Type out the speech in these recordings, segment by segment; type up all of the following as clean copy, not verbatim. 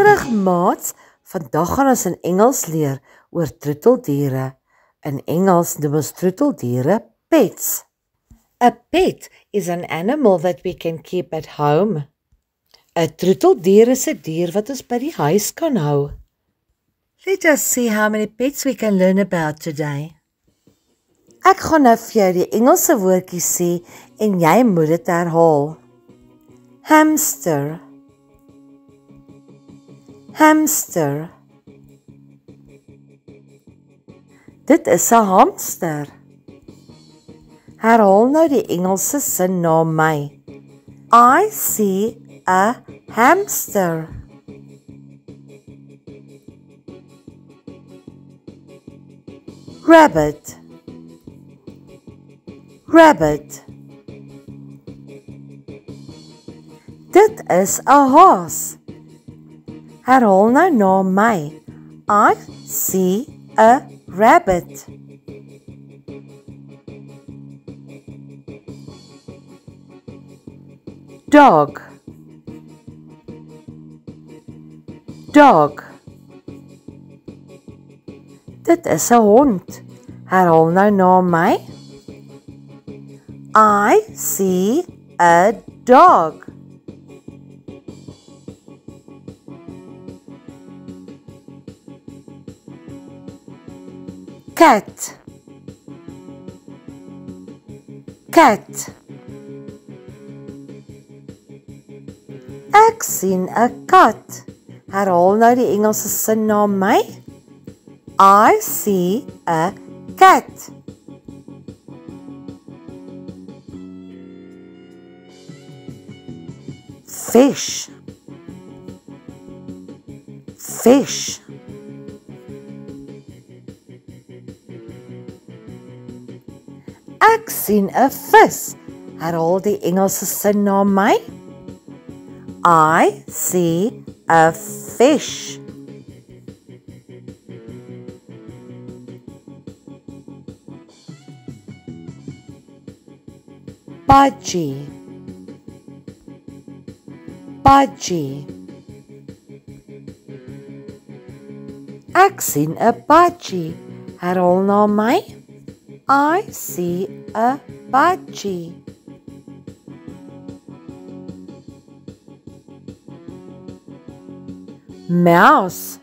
Terug maats, vandag gaan ons in Engels leer oor troeteldiere. In Engels noem ons troeteldiere pets. A pet is an animal that we can keep at home. 'n Troeteldier is 'n dier wat ons by die huis kan hou. Let us see how many pets we can learn about today. Ek gaan nou vir jou die Engelse woordjies sê en jy moet dit herhaal. Hamster. Hamster. Dit is 'n hamster. Herhaal nou die Engelse sin na my. I see a hamster. Rabbit. Rabbit. Dit is 'n haas. Herhaal nou na my. I see a rabbit. Dog. Dog. Dit is 'n hond. Herhaal nou na my. I see a dog. Cat. Cat. Ek sien 'n kat. Herhaal nou die Engelse sin na my. I see a cat. Fish. Fish. Ek sien 'n vis. Herhaal die Engelse sin na my. I see a fish. Budgie. Budgie. Ek sien 'n budgie. Herhaal na my. I see a budgie. Mouse.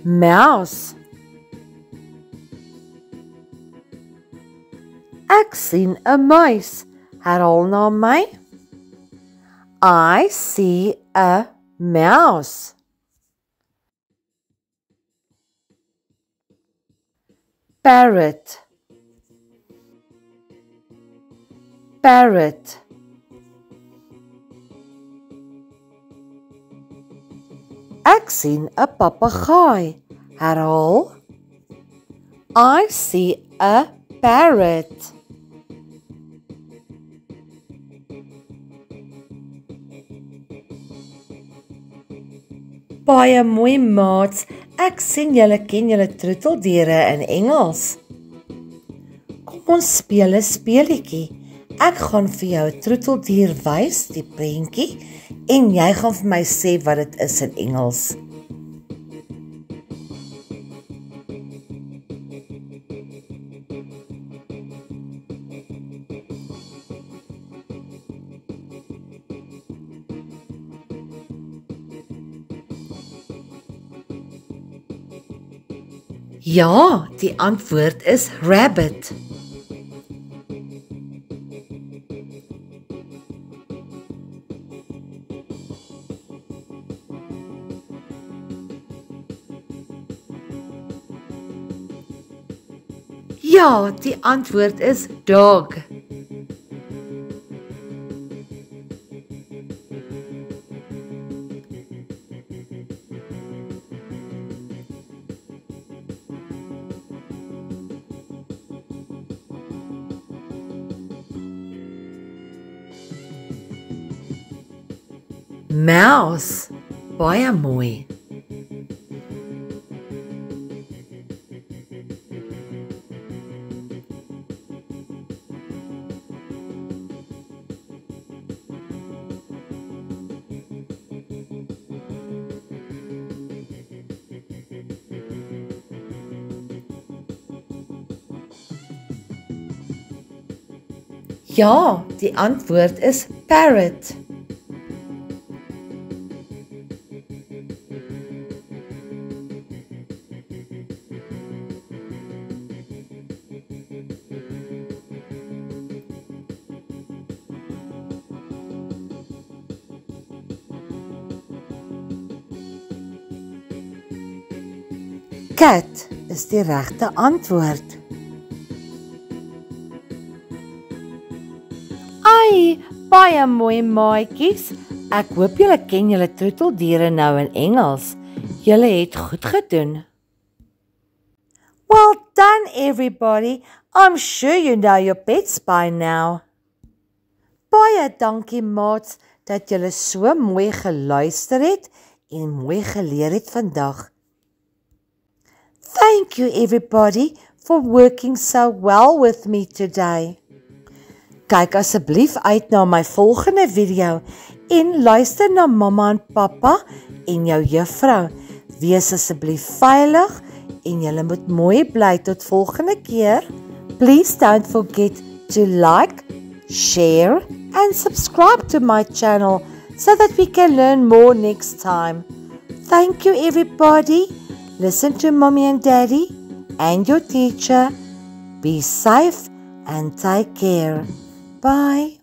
Mouse. Ek sien 'n muis. Herhaal na my. I see a mouse. Parrot. Parrot. Ek sien 'n papegaai. Herhaal. I see a parrot. Baie mooi maats, ek sien julle ken julle troeteldiere in Engels. Kom ons speel 'n speletjie. Ek gaan vir jou 'n troeteldier wys, die prentjie, en jy gaan vir my sê wat dit is in Engels. Ja, die antwoord is rabbit. Ja, die antwoord is dog. Mouse. Baie mooi. Ja, die antwoord is parrot. Cat is die regte antwoord. Ai, baie mooi maatjies. Ek hoop julle ken julle troeteldiere nou in Engels. Julle het goed gedoen. Well done everybody. I'm sure you know your pets by now. Baie dankie maats dat julle so mooi geluister het en mooi geleer het vandag. Thank you everybody for working so well with me today. Kyk asseblief uit na my volgende video en luister na mamma en pappa en jou juffrou. Wees asseblief veilig en julle moet mooi bly tot volgende keer. Please don't forget to like, share and subscribe to my channel so that we can learn more next time. Thank you everybody. Listen to mommy and daddy and your teacher. Be safe and take care. Bye.